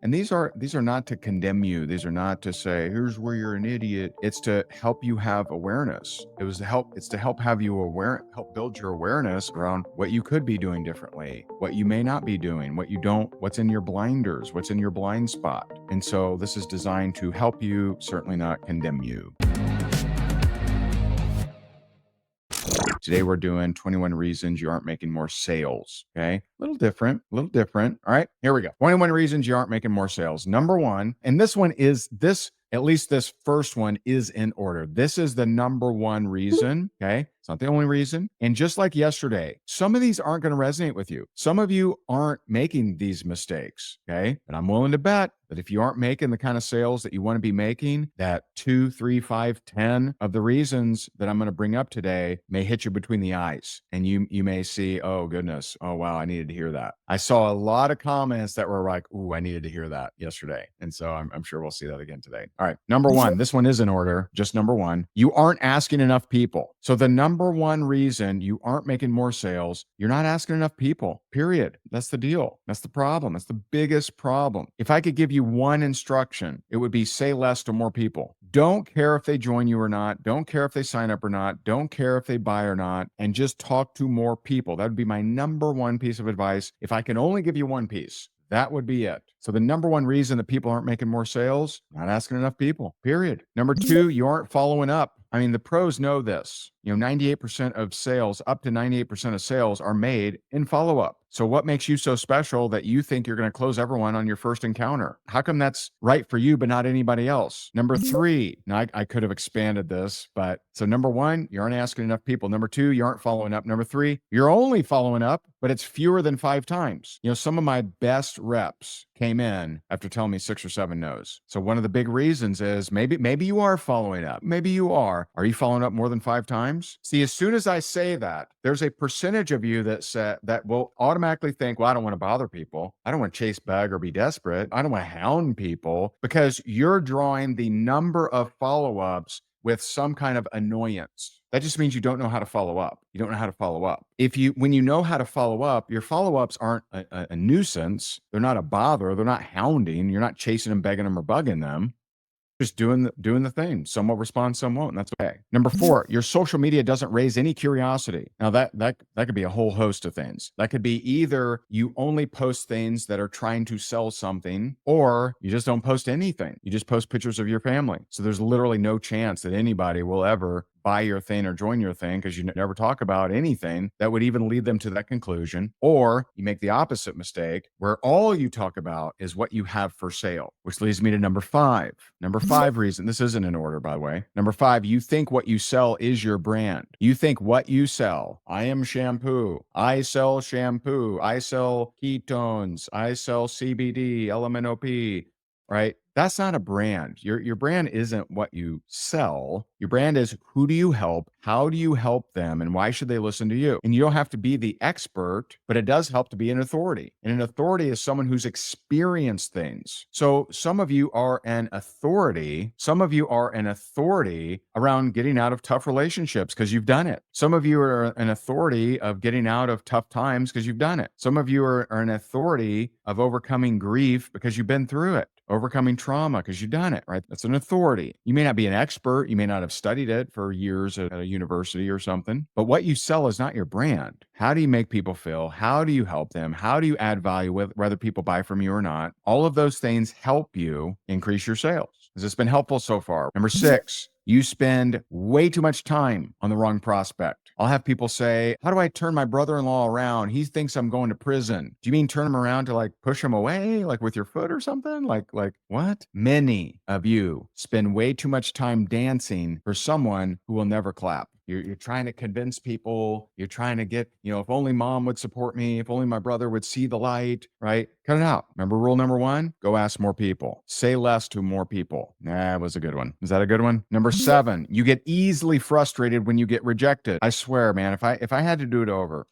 And these are not to condemn you. These are not to say, here's where you're an idiot. It's to help you have awareness. It's to help have you help build your awareness around what you could be doing differently, what you may not be doing, what's in your blinders, what's in your blind spot. And so this is designed to help you, certainly not condemn you. Today we're doing 21 reasons you aren't making more sales. Okay. A little different. All right. Here we go. 21 reasons you aren't making more sales. Number one, and this one is at least this first one is in order. This is the number one reason. Okay. It's not the only reason. And just like yesterday, some of these aren't going to resonate with you. Some of you aren't making these mistakes. Okay. But I'm willing to bet that if you aren't making the kind of sales that you want to be making, that 2, 3, 5, 10 of the reasons that I'm going to bring up today may hit you between the eyes. And you may see, oh goodness, oh wow, I needed to hear that. I saw a lot of comments that were like, ooh, I needed to hear that yesterday. And so I'm sure we'll see that again today. All right. Number one, this one is in order, just number one. You aren't asking enough people. So the number one reason you aren't making more sales, you're not asking enough people, period. That's the deal. That's the problem. That's the biggest problem. If I could give you one instruction, it would be say less to more people. Don't care if they join you or not. Don't care if they sign up or not. Don't care if they buy or not. And just talk to more people. That would be my number one piece of advice. If I can only give you one piece, that would be it. So the number one reason that people aren't making more sales, not asking enough people, period. Number two, you aren't following up. I mean, the pros know this. 98% of sales, up to 98% of sales are made in follow-up. So what makes you so special that you think you're going to close everyone on your first encounter? How come that's right for you, but not anybody else? Number three, now I could have expanded this, but so number one, you aren't asking enough people. Number two, you aren't following up. Number three, you're only following up, but it's fewer than 5 times. Some of my best reps came in after telling me 6 or 7 no's. So one of the big reasons is maybe you are following up. Maybe you are. Are you following up more than 5 times? See, as soon as I say that, there's a percentage of you that will automatically think, well, I don't want to bother people. I don't want to chase bug or be desperate. I don't want to hound people, because you're drawing the number of follow-ups with some kind of annoyance. That just means you don't know how to follow up. You don't know how to follow up. When you know how to follow up, your follow-ups aren't a nuisance. They're not a bother. They're not hounding. You're not chasing them, begging them, or bugging them. Just doing the thing. Some will respond, some won't, and that's okay. Number 4, your social media doesn't raise any curiosity. Now that could be a whole host of things. That could be either you only post things that are trying to sell something, or you just don't post anything. You just post pictures of your family. So there's literally no chance that anybody will ever buy your thing or join your thing, because you never talk about anything that would even lead them to that conclusion. Or you make the opposite mistake, where all you talk about is what you have for sale, which leads me to number 5. Number 5 reason, this isn't in order, by the way. Number 5, you think what you sell is your brand. You think what you sell, I am shampoo, I sell shampoo, I sell ketones, I sell CBD, LMNOP, right? That's not a brand. Your brand isn't what you sell. Your brand is, who do you help? How do you help them? And why should they listen to you? And you don't have to be the expert, but it does help to be an authority. And an authority is someone who's experienced things. So some of you are an authority. Some of you are an authority around getting out of tough relationships because you've done it. Some of you are an authority of getting out of tough times because you've done it. Some of you are an authority of overcoming grief because you've been through it. Overcoming trauma because you've done it, right? That's an authority. You may not be an expert. You may not have studied it for years at a university or something, but what you sell is not your brand. How do you make people feel? How do you help them? How do you add value, whether people buy from you or not? All of those things help you increase your sales. Has this been helpful so far? Number 6, you spend way too much time on the wrong prospect. I'll have people say, how do I turn my brother-in-law around? He thinks I'm going to prison. Do you mean turn him around to like push him away, like with your foot or something? Like what? Many of you spend way too much time dancing for someone who will never clap. You're trying to convince people. You're trying to get, if only mom would support me, if only my brother would see the light, right? Cut it out. Remember rule number 1? Go ask more people. Say less to more people. That was a good one. Is that a good one? Number 7, you get easily frustrated when you get rejected. I swear, man, if I had to do it over,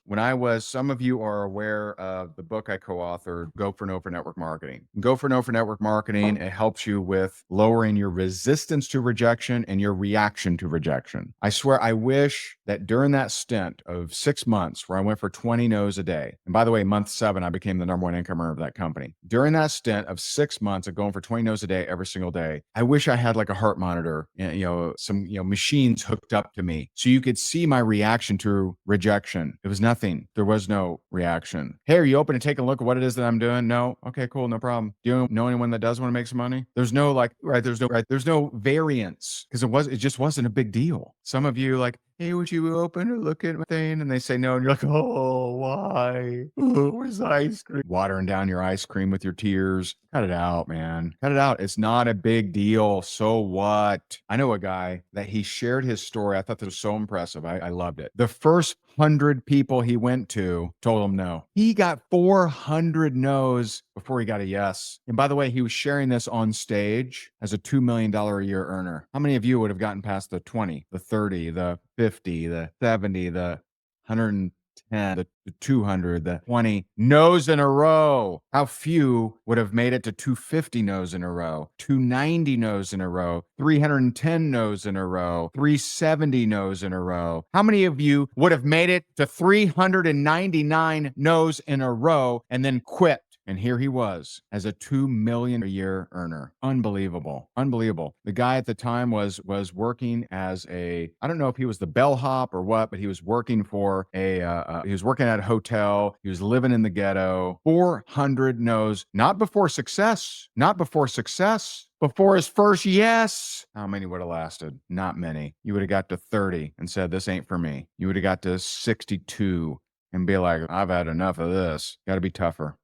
some of you are aware of the book I co-authored, Go for No for Network Marketing. Go for No for Network Marketing, it helps you with lowering your resistance to rejection and your reaction to rejection. I swear, I wish that during that stint of 6 months where I went for 20 no's a day, and by the way, month 7, I became the number 1 income earner of that company. During that stint of 6 months of going for 20 no's a day every single day, I wish I had like a heart monitor, some machines hooked up to me so you could see my reaction to rejection. It was nothing. There was no reaction. Hey, are you open to take a look at what it is that I'm doing? No. Okay, cool, no problem. Do you know anyone that does want to make some money? There's no there's no variance because it just wasn't a big deal. Some of you like, hey, would you open or look at my thing? And they say no, and you're like, oh, why? Oh, where's the ice cream? Watering down your ice cream with your tears. Cut it out, man. Cut it out. It's not a big deal. So what? I know a guy that he shared his story. I thought that was so impressive. I loved it. The first 100 people he went to told him no. He got 400 no's before he got a yes. And by the way, he was sharing this on stage as a $2 million a year earner. How many of you would have gotten past the 20, the 30, the 50, the 70, the 110, the 200, the 20 no's in a row? How few would have made it to 250 no's in a row, 290 no's in a row, 310 no's in a row, 370 no's in a row? How many of you would have made it to 399 no's in a row and then quit? And here he was as a $2 million a year earner. Unbelievable. Unbelievable. The guy at the time was working as I don't know if he was the bellhop or what, but he was working for he was working at a hotel. He was living in the ghetto. 400 no's, not before success, before his first yes. How many would have lasted? Not many. You would have got to 30 and said, this ain't for me. You would have got to 62 and be like, I've had enough of this. Got to be tougher.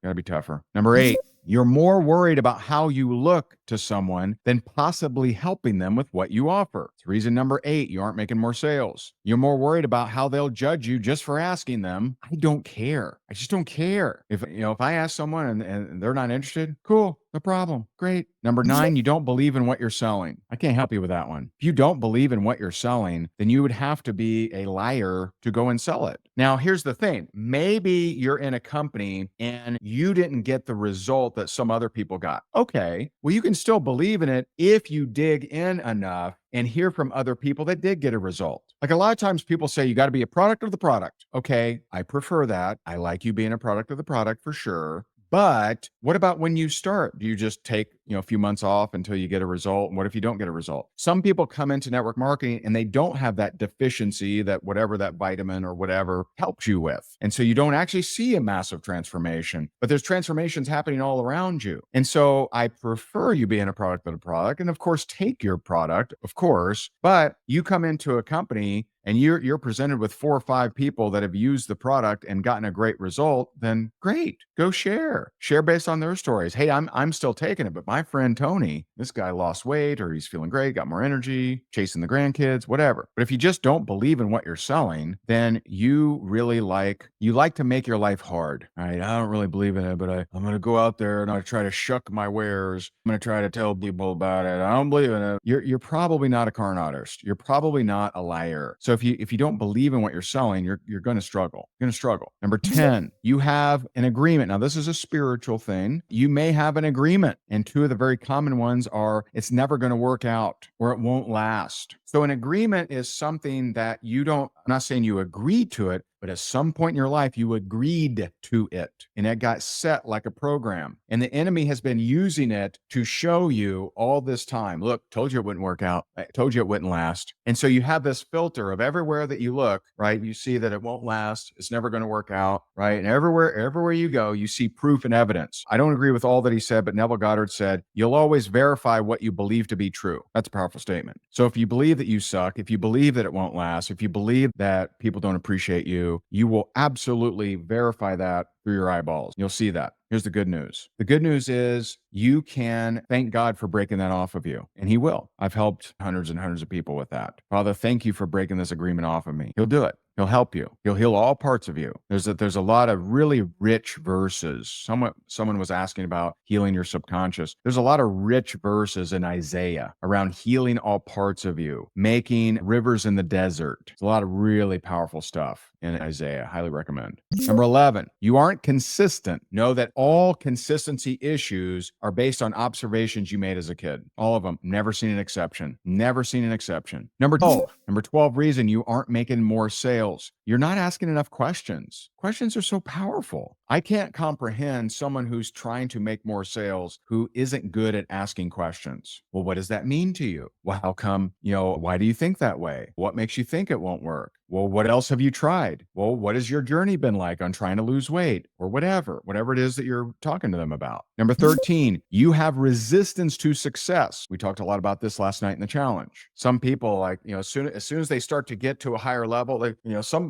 Number 8, you're more worried about how you look to someone than possibly helping them with what you offer. It's reason number 8, you aren't making more sales. You're more worried about how they'll judge you just for asking them. I don't care. I just don't care. If I ask someone and they're not interested, cool, no problem. Great. Number 9, you don't believe in what you're selling. I can't help you with that one. If you don't believe in what you're selling, then you would have to be a liar to go and sell it. Now, here's the thing. Maybe you're in a company and you didn't get the result that some other people got. Okay. Well, you can still believe in it if you dig in enough and hear from other people that did get a result. Like a lot of times people say you got to be a product of the product. Okay, I prefer that. I like you being a product of the product for sure. But what about when you start? Do you just take, a few months off until you get a result? And what if you don't get a result? Some people come into network marketing and they don't have that deficiency that whatever that vitamin or whatever helps you with. And so you don't actually see a massive transformation, but there's transformations happening all around you. And so I prefer you being a product of the product and of course take your product, of course, but you come into a company and you're presented with 4 or 5 people that have used the product and gotten a great result, then great, go share based on their stories. Hey, I'm still taking it, but my friend Tony, this guy lost weight or he's feeling great, got more energy, chasing the grandkids, whatever. But if you just don't believe in what you're selling, then you really like to make your life hard. All right, I don't really believe in it, but I'm going to go out there and I'm going to try to shuck my wares. I'm going to try to tell people about it. I don't believe in it. You're probably not a con artist. You're probably not a liar. So if you don't believe in what you're selling, you're going to struggle. You're going to struggle. Number 10, you have an agreement. Now, this is a spiritual thing. You may have an agreement, and 2 of the very common ones are it's never going to work out or it won't last. So an agreement is something that I'm not saying you agreed to it, but at some point in your life, you agreed to it and it got set like a program. And the enemy has been using it to show you all this time. Look, told you it wouldn't work out. I told you it wouldn't last. And so you have this filter of everywhere that you look, right? You see that it won't last. It's never going to work out, right? And everywhere you go, you see proof and evidence. I don't agree with all that he said, but Neville Goddard said, you'll always verify what you believe to be true. That's a powerful statement. So if you believe that you suck, if you believe that it won't last, if you believe that people don't appreciate you, you will absolutely verify that through your eyeballs. You'll see that. Here's the good news. The good news is you can thank God for breaking that off of you, and he will. I've helped hundreds and hundreds of people with that. Father, thank you for breaking this agreement off of me. He'll do it. He'll help you. He'll heal all parts of you. There's a lot of really rich verses. Someone was asking about healing your subconscious. There's a lot of rich verses in Isaiah around healing all parts of you, making rivers in the desert. There's a lot of really powerful stuff in Isaiah. Highly recommend. Number 11, you aren't consistent. Know that all consistency issues are based on observations you made as a kid. All of them. Never seen an exception. Never seen an exception. Number 12 reason you aren't making more sales. You're not asking enough questions. Questions are so powerful. I can't comprehend someone who's trying to make more sales who isn't good at asking questions. Well, what does that mean to you? Well, how come, why do you think that way? What makes you think it won't work? Well, what else have you tried? Well, what has your journey been like on trying to lose weight or whatever it is that you're talking to them about? Number 13, you have resistance to success. We talked a lot about this last night in the challenge. Some people as soon as they start to get to a higher level,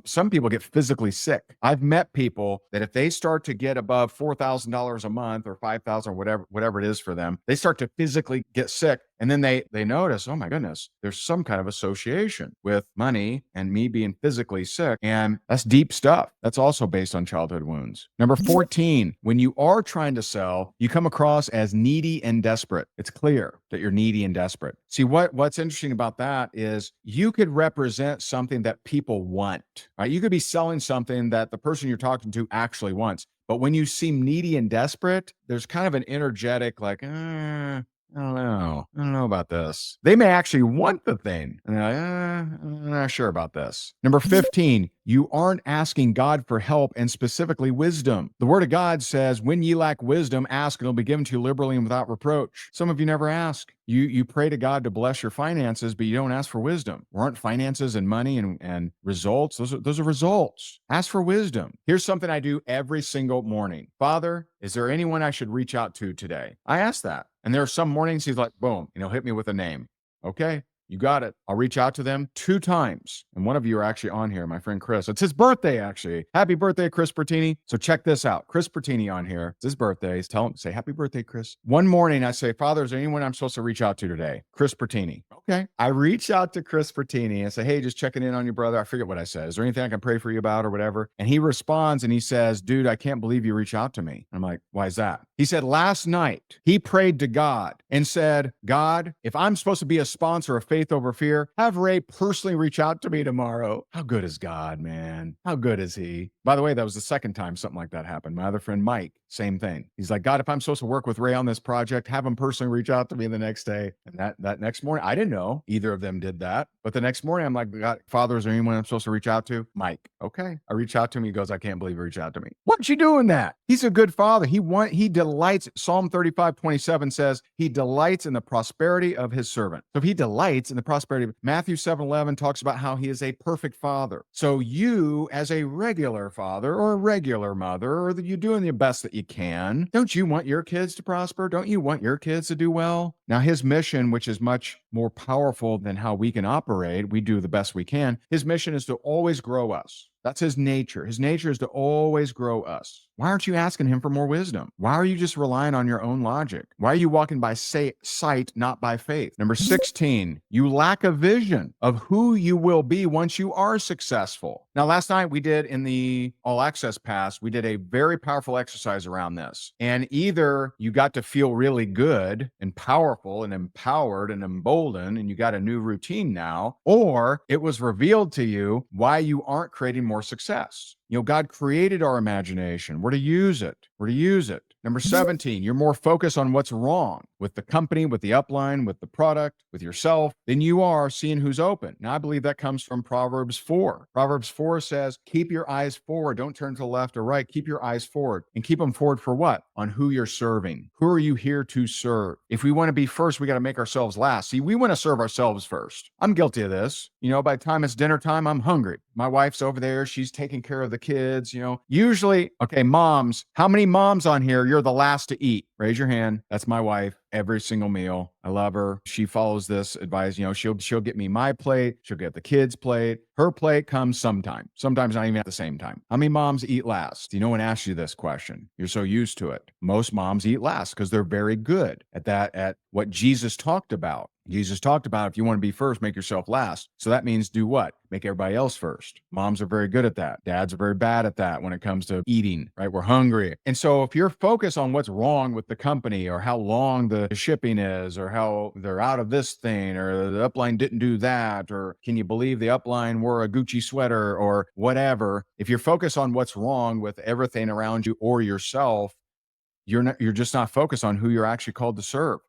some people get physically sick. I've met people that if they start to get above $4,000 a month or $5,000, whatever it is for them, they start to physically get sick. And then they notice, oh my goodness, there's some kind of association with money and me being physically sick. And that's deep stuff. That's also based on childhood wounds. Number 14, when you are trying to sell, you come across as needy and desperate. It's clear that you're needy and desperate. See, what's interesting about that is you could represent something that people want, right? You could be selling something that the person you're talking to actually wants. But when you seem needy and desperate, there's kind of an energetic I don't know about this. They may actually want the thing. And they're like, I'm not sure about this. Number 15, you aren't asking God for help and specifically wisdom. The word of God says, when ye lack wisdom, ask and it'll be given to you liberally and without reproach. Some of you never ask. You pray to God to bless your finances, but you don't ask for wisdom. Aren't finances and money and results? Those are results. Ask for wisdom. Here's something I do every single morning. Father, is there anyone I should reach out to today? I ask that. And there are some mornings he's like, boom, hit me with a name. Okay, you got it. I'll reach out to them 2 times. And one of you are actually on here, my friend Chris. It's his birthday, actually. Happy birthday, Chris Bertini. So check this out. Chris Bertini on here. It's his birthday. Tell him, say happy birthday, Chris. One morning I say, Father, is there anyone I'm supposed to reach out to today? Chris Bertini. Okay. I reach out to Chris Bertini and say, hey, just checking in on your brother. I forget what I said. Is there anything I can pray for you about or whatever? And he responds and he says, dude, I can't believe you reach out to me. I'm like, why is that? He said, last night he prayed to God and said, God, if I'm supposed to be a sponsor of Faith Over Fear, have Ray personally reach out to me tomorrow. How good is God, man? How good is he? By the way, that was the second time something like that happened. My other friend, Mike, same thing. He's like, God, if I'm supposed to work with Ray on this project, have him personally reach out to me the next day. And that next morning, I didn't know either of them did that. But the next morning, I'm like, God, Father, is there anyone I'm supposed to reach out to? Mike. Okay. I reach out to him. He goes, I can't believe you reached out to me. Why aren't you doing that? He's a good father. He delights. Psalm 35:27 says he delights in the prosperity of his servant. So if he delights in the prosperity of Matthew 7:11 talks about how he is a perfect father. So you, as a regular father or a regular mother, or that you're doing the best that you can, don't you want your kids to prosper? Don't you want your kids to do well? Now, his mission, which is much more powerful than how we can operate, we do the best we can. His mission is to always grow us. That's his nature. His nature is to always grow us. Why aren't you asking him for more wisdom? Why are you just relying on your own logic? Why are you walking by sight, not by faith? Number 16, you lack a vision of who you will be once you are successful. Now, last night we did in the All Access Pass, we did a very powerful exercise around this. And either you got to feel really good and powerful and empowered and emboldened, and you got a new routine now, or it was revealed to you why you aren't creating more success. God created our imagination. We're to use it. We're to use it. Number 17, you're more focused on what's wrong with the company, with the upline, with the product, with yourself, than you are seeing who's open. Now, I believe that comes from Proverbs 4. Proverbs 4 says, keep your eyes forward. Don't turn to the left or right. Keep your eyes forward. And keep them forward for what? On who you're serving. Who are you here to serve? If we want to be first, we got to make ourselves last. See, we want to serve ourselves first. I'm guilty of this. By the time it's dinner time, I'm hungry. My wife's over there. She's taking care of the kids, Usually, okay, moms, how many moms on here, you're the last to eat? Raise your hand. That's my wife. Every single meal. I love her. She follows this advice. She'll get me my plate. She'll get the kids' plate. Her plate comes sometime. Sometimes not even at the same time. How many moms eat last? No one asks you this question. You're so used to it. Most moms eat last because they're very good at that, at what Jesus talked about. Jesus talked about if you want to be first, make yourself last. So that means do what? Make everybody else first. Moms are very good at that. Dads are very bad at that when it comes to eating, right? We're hungry. And so if you're focused on what's wrong with the company or how long the shipping is or how they're out of this thing or the upline didn't do that or can you believe the upline wore a Gucci sweater or whatever, if you're focused on what's wrong with everything around you or yourself, you're just not focused on who you're actually called to serve.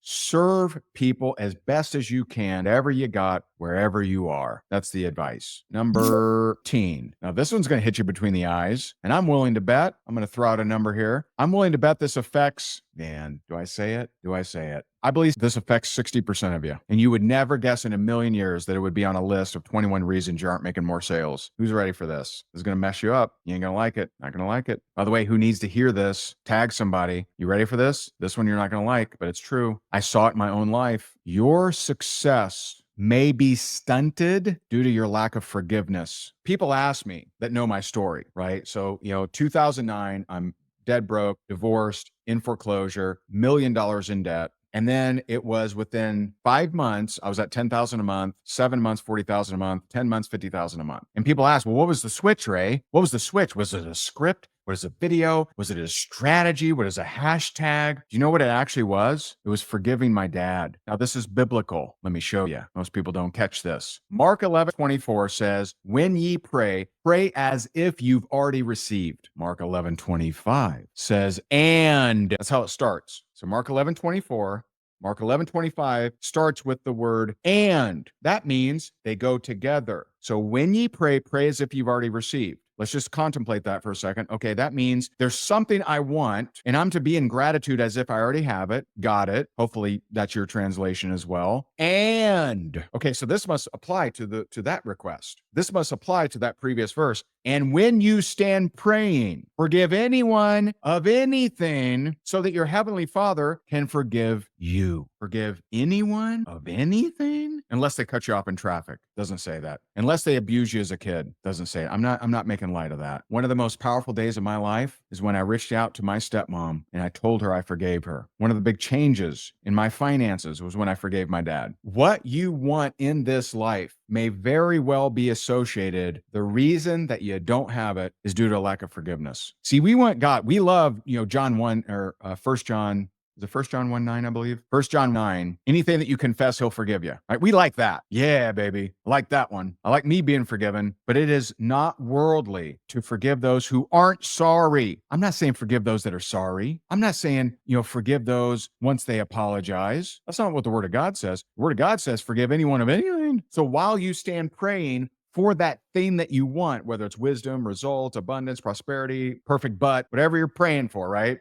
Serve people as best as you can, whatever you got, wherever you are. That's the advice. Number 10. Now, this one's going to hit you between the eyes, and I'm willing to bet, I'm going to throw out a number here. I'm willing to bet this affects, man, do I say it? Do I say it? I believe this affects 60% of you. And you would never guess in a million years that it would be on a list of 21 reasons you aren't making more sales. Who's ready for this? This is going to mess you up. You ain't going to like it. Not going to like it. By the way, who needs to hear this? Tag somebody. You ready for this? This one you're not going to like, but it's true. I saw it in my own life. Your success may be stunted due to your lack of forgiveness. People ask me that know my story, right? So, 2009, I'm dead broke, divorced, in foreclosure, $1 million in debt. And then it was within 5 months, I was at 10,000 a month, 7 months, 40,000 a month, 10 months, 50,000 a month. And people ask, well, what was the switch, Ray? What was the switch? Was it a script? Was it a video? Was it a strategy? What is a hashtag? Do you know what it actually was? It was forgiving my dad. Now, this is biblical. Let me show you. Most people don't catch this. Mark 11:24 says, when ye pray, pray as if you've already received. Mark 11:25 says, and that's how it starts. So Mark 11:24, Mark 11:25 starts with the word and. That means they go together. So when ye pray, pray as if you've already received. Let's just contemplate that for a second. Okay, that means there's something I want, and I'm to be in gratitude as if I already have it. Got it. Hopefully that's your translation as well. And okay, so this must apply to that request. This must apply to that previous verse. And when you stand praying, forgive anyone of anything so that your heavenly Father can forgive you. Forgive anyone of anything? Unless they cut you off in traffic. Doesn't say that. Unless they abuse you as a kid. Doesn't say it. I'm not making light of that. One of the most powerful days of my life is when I reached out to my stepmom and I told her I forgave her. One of the big changes in my finances was when I forgave my dad. What you want in this life may very well be associated. The reason that you don't have it is due to a lack of forgiveness. See, we want God. We love, John 1 or 1 John. Is it 1 John 1:9, I believe? 1 John 9. Anything that you confess, he'll forgive you. Right? We like that. Yeah, baby. I like that one. I like me being forgiven, but it is not worldly to forgive those who aren't sorry. I'm not saying forgive those that are sorry. I'm not saying, forgive those once they apologize. That's not what the Word of God says. The Word of God says forgive anyone of anything. So while you stand praying for that thing that you want, whether it's wisdom, results, abundance, prosperity, perfect butt, whatever you're praying for, right?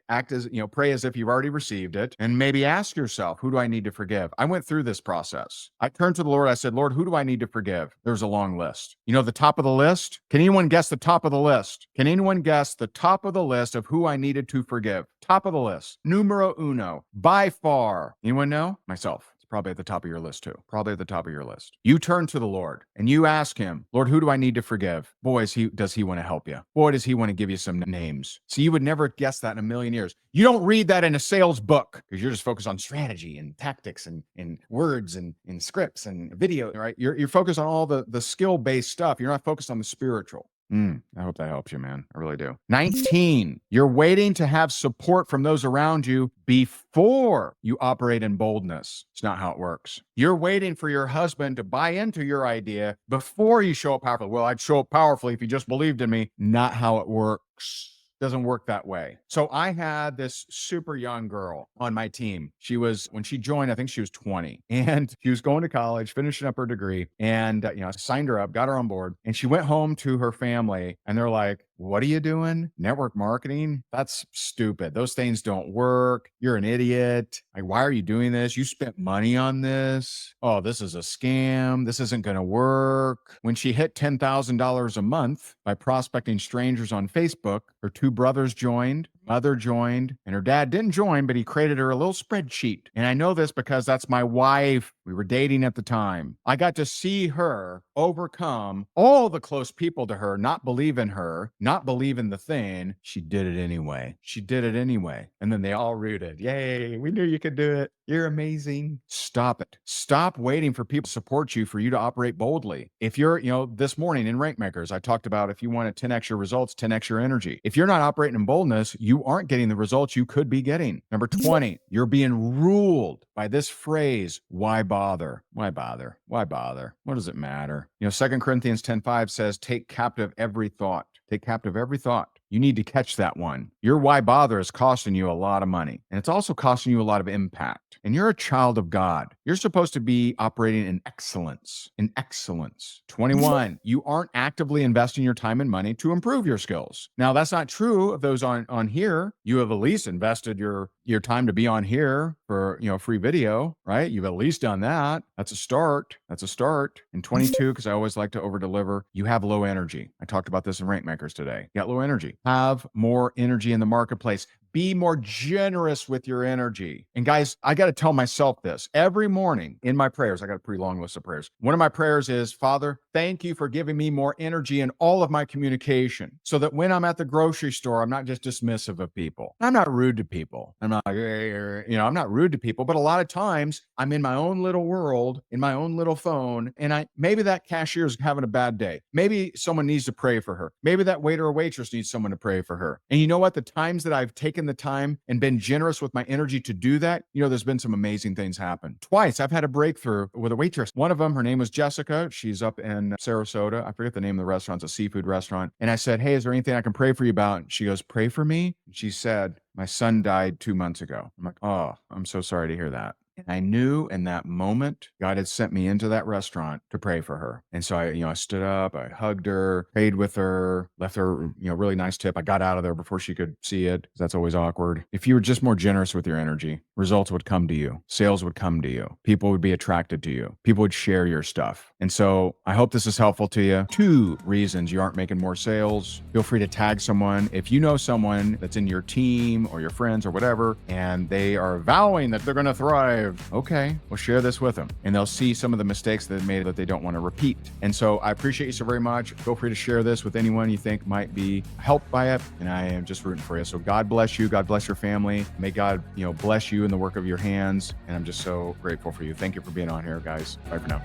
Pray as if you've already received it and maybe ask yourself, who do I need to forgive? I went through this process. I turned to the Lord. I said, Lord, who do I need to forgive? There's a long list. The top of the list? Can anyone guess the top of the list? Can anyone guess the top of the list of who I needed to forgive? Top of the list. Numero uno. By far. Anyone know? Myself. Probably at the top of your list too. Probably at the top of your list. You turn to the Lord and you ask him, Lord, who do I need to forgive? Boy, does he want to help you. Boy, does he want to give you some names. So you would never guess that in a million years. You don't read that in a sales book because you're just focused on strategy and tactics and words and scripts and video, right? You're focused on all the skill-based stuff. You're not focused on the spiritual. I hope that helps you, man. I really do. 19, you're waiting to have support from those around you before you operate in boldness. It's not how it works. You're waiting for your husband to buy into your idea before you show up powerfully. Well, I'd show up powerfully if he just believed in me. Not how it works. Doesn't work that way. So I had this super young girl on my team. When she joined, I think she was 20 and she was going to college, finishing up her degree. And, I signed her up, got her on board, and she went home to her family and they're like, what are you doing? Network marketing? That's stupid. Those things don't work. You're an idiot. Like, why are you doing this? You spent money on this. Oh, this is a scam. This isn't going to work. When she hit $10,000 a month by prospecting strangers on Facebook, her two brothers joined. mother joined, and her dad didn't join, but he created her a little spreadsheet. And I know this because that's my wife. We were dating at the time. I got to see her overcome all the close people to her, not believe in her, not believe in the thing. She did it anyway. She did it anyway. And then they all rooted. Yay, we knew you could do it. You're amazing. Stop it. Stop waiting for people to support you for you to operate boldly. If you're, this morning in Rank Makers, I talked about if you want to 10x your results, 10x your energy. If you're not operating in boldness, you aren't getting the results you could be getting. Number 20, you're being ruled by this phrase, why bother? Why bother? Why bother? What does it matter? 2 Corinthians 10:5 says, take captive every thought. Take captive every thought. You need to catch that one. Your why bother is costing you a lot of money, and it's also costing you a lot of impact. And you're a child of God. You're supposed to be operating in excellence. In excellence. 21, you aren't actively investing your time and money to improve your skills. Now, that's not true of those on here. You have at least invested your time to be on here for free video, right? You've at least done that. That's a start. That's a start. And 22, because I always like to over deliver, you have low energy. I talked about this in Rank Makers today. You got low energy. Have more energy in the marketplace. Be more generous with your energy. And guys, I got to tell myself this every morning in my prayers. I got a pretty long list of prayers. One of my prayers is, Father, thank you for giving me more energy in all of my communication so that when I'm at the grocery store, I'm not just dismissive of people. I'm not rude to people. I'm not, I'm not rude to people, but a lot of times I'm in my own little world, in my own little phone, and maybe that cashier is having a bad day. Maybe someone needs to pray for her. Maybe that waiter or waitress needs someone to pray for her. And you know what? The times that I've taken the time and been generous with my energy to do that, there's been some amazing things happen. Twice I've had a breakthrough with a waitress. One of them, her name was Jessica. She's up in Sarasota. I forget the name of the restaurant. It's a seafood restaurant. And I said, hey, is there anything I can pray for you about? And she goes, pray for me? And she said, my son died 2 months ago. I'm like, oh, I'm so sorry to hear that. And I knew in that moment, God had sent me into that restaurant to pray for her. And so I stood up, I hugged her, prayed with her, left her, really nice tip. I got out of there before she could see it, because that's always awkward. If you were just more generous with your energy, results would come to you. Sales would come to you. People would be attracted to you. People would share your stuff. And so I hope this is helpful to you. 2 reasons you aren't making more sales. Feel free to tag someone. If you know someone that's in your team or your friends or whatever, and they are vowing that they're going to thrive, okay, well, share this with them, and they'll see some of the mistakes that they made that they don't want to repeat. And so I appreciate you so very much. Feel free to share this with anyone you think might be helped by it, and I am just rooting for you. So God bless you. God bless your family. May God, bless you in the work of your hands, and I'm just so grateful for you. Thank you for being on here, guys. Bye for now.